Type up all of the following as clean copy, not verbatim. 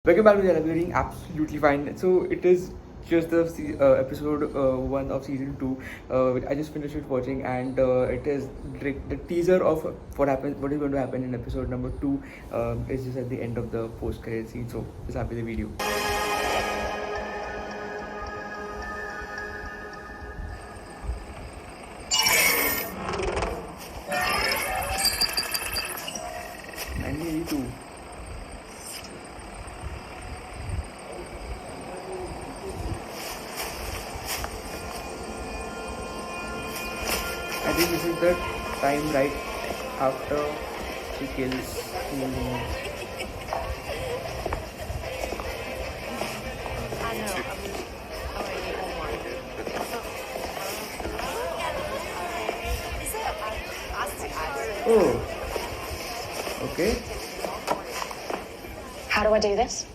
Welcome back to the channel. We're doing absolutely fine. So it is just the episode 1 of season 2. I just finished it watching, and it is the teaser of what is going to happen in episode number 2. Is just at the end of the post credit scene. So just happy the video. I think this is the time right after she kills him. Oh, okay. How do I do this?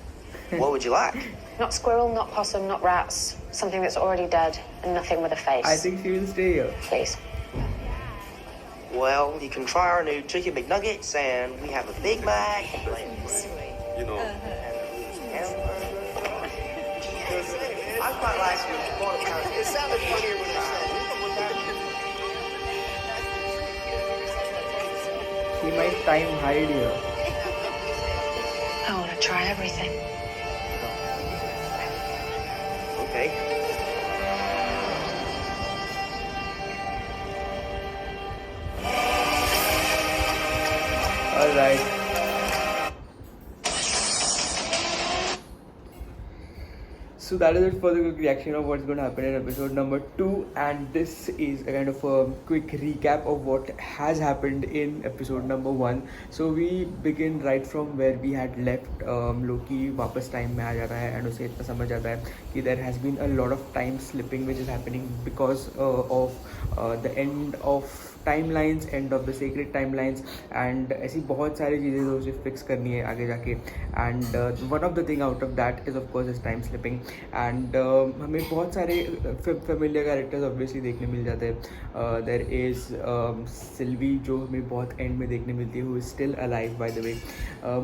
What would you like? Not squirrel, not possum, not rats. Something that's already dead and nothing with a face. I think she will stay here. Please. Well, you can try our new chicken McNuggets, and we have a Big Mac. You know. I quite like your It sounded funnier when She might time hide here. I want to try everything. Okay. Alright. So that is it for the quick reaction of what's going to happen in episode number 2, and this is a kind of a quick recap of what has happened in episode number 1. So we begin right from where we had left. Loki वापस time में आ जाता है and उसे इतना समझ आता है कि there has been a lot of time slipping which is happening because of the end of timelines, end of the sacred timelines, and ऐसी बहुत सारी चीज़ें जो उसे फिक्स करनी है आगे जाके. And one of the thing out of that is of course is time slipping. And हमें बहुत सारे familiar characters obviously देखने मिल जाते हैं. There is Sylvie जो हमें बहुत end में देखने मिलती है, who is still alive by the way.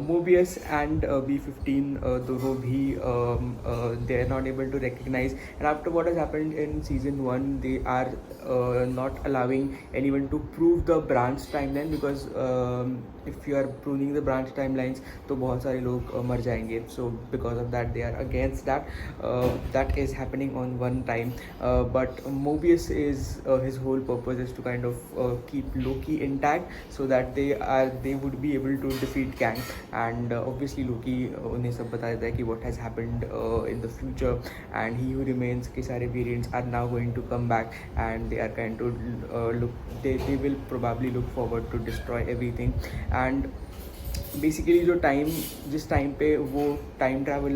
Mobius and B15 दोनों भी they are not able to recognize, and after what has happened in season 1 they are not allowing anyone to prove the branch timeline, because if you are proving the branch timelines तो बहुत सारे लोग मर जाएंगे. So because of that they are against that. That is happening on one time, but Mobius is his whole purpose is to kind of keep Loki intact so that they would be able to defeat Kang. And obviously Loki उन्हें सब बता देता है कि what has happened in the future, and he who remains के सारे variants are now going to come back, and they are kind to they will probably look forward to destroy everything. And basically जो time जिस time पे वो time travel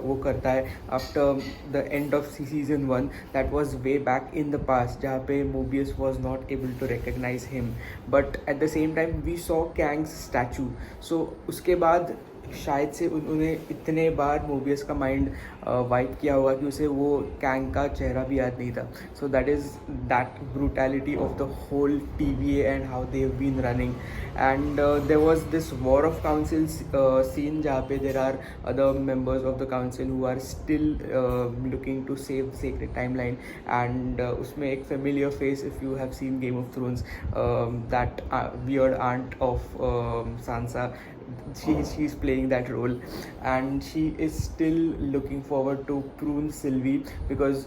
वो करता है after the end of season 1, that was way back in the past, जहाँ पे Mobius was not able to recognise him, but at the same time we saw Kang's statue. So उसके बाद शायद से उन्होंने इतने बार मोबियस का माइंड वाइप किया होगा कि उसे वो कैंग का चेहरा भी याद नहीं था. So that is that brutality of the whole TVA and how they have been running. And there was this war of councils scene जहाँ पे there are other members of the council who are still looking to save secret timeline. And उसमें एक familiar face, if you have seen Game of Thrones, that weird aunt of Sansa, she's playing that role, and she is still looking forward to prune Sylvie, because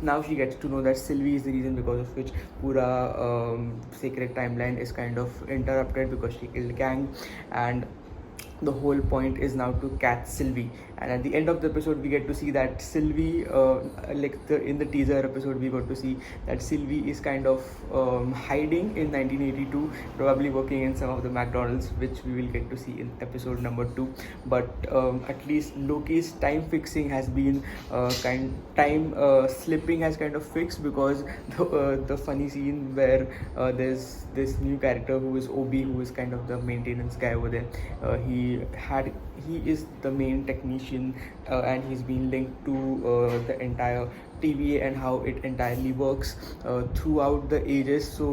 now she gets to know that Sylvie is the reason because of which pura sacred timeline is kind of interrupted, because she killed Kang. And the whole point is now to catch Sylvie. And at the end of the episode we get to see that Sylvie, in the teaser episode we got to see that Sylvie is kind of hiding in 1982, probably working in some of the McDonald's, which we will get to see in episode number 2. But at least Loki's time fixing has been time slipping has kind of fixed, because the funny scene where there's this new character who is Obi, who is kind of the maintenance guy over there. He is the main technician, and he's been linked to the entire TVA and how it entirely works throughout the ages. So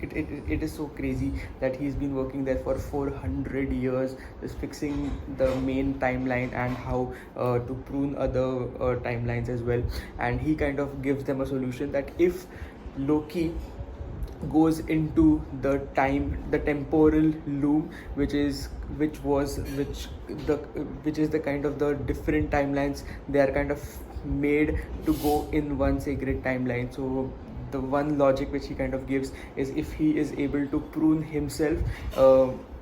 it is so crazy that he's been working there for 400 years, just fixing the main timeline and how to prune other timelines as well. And he kind of gives them a solution that if Loki goes into the temporal loop, which is the kind of the different timelines, they are kind of made to go in one sacred timeline. So the one logic which he kind of gives is if he is able to prune himself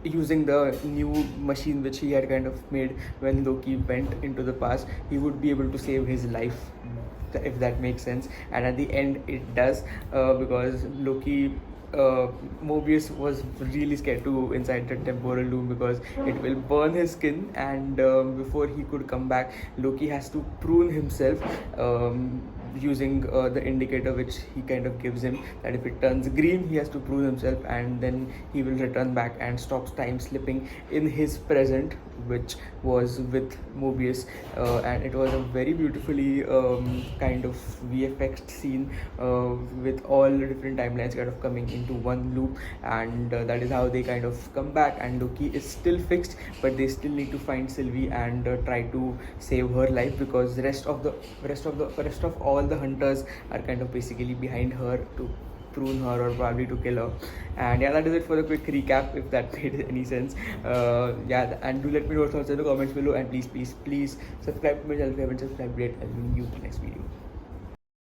using the new machine which he had kind of made when Loki went into the past, he would be able to save his life, if that makes sense. And at the end it does, because Loki, Mobius was really scared to go inside the temporal loop because it will burn his skin, and before he could come back, Loki has to prune himself using the indicator which he kind of gives him, that if it turns green he has to prune himself, and then he will return back and stops time slipping in his present, which was with Mobius. And it was a very beautifully kind of VFX scene, with all the different timelines kind of coming into one loop, and that is how they kind of come back. And Loki is still fixed, but they still need to find Sylvie and try to save her life, because the rest of all the hunters are kind of basically behind her to prune her or probably to kill her. And yeah, that is it for the quick recap, if that made any sense. Yeah, and do let me know your thoughts in the comments below, and please subscribe to my channel if you haven't subscribed yet. I'll see you in the next video.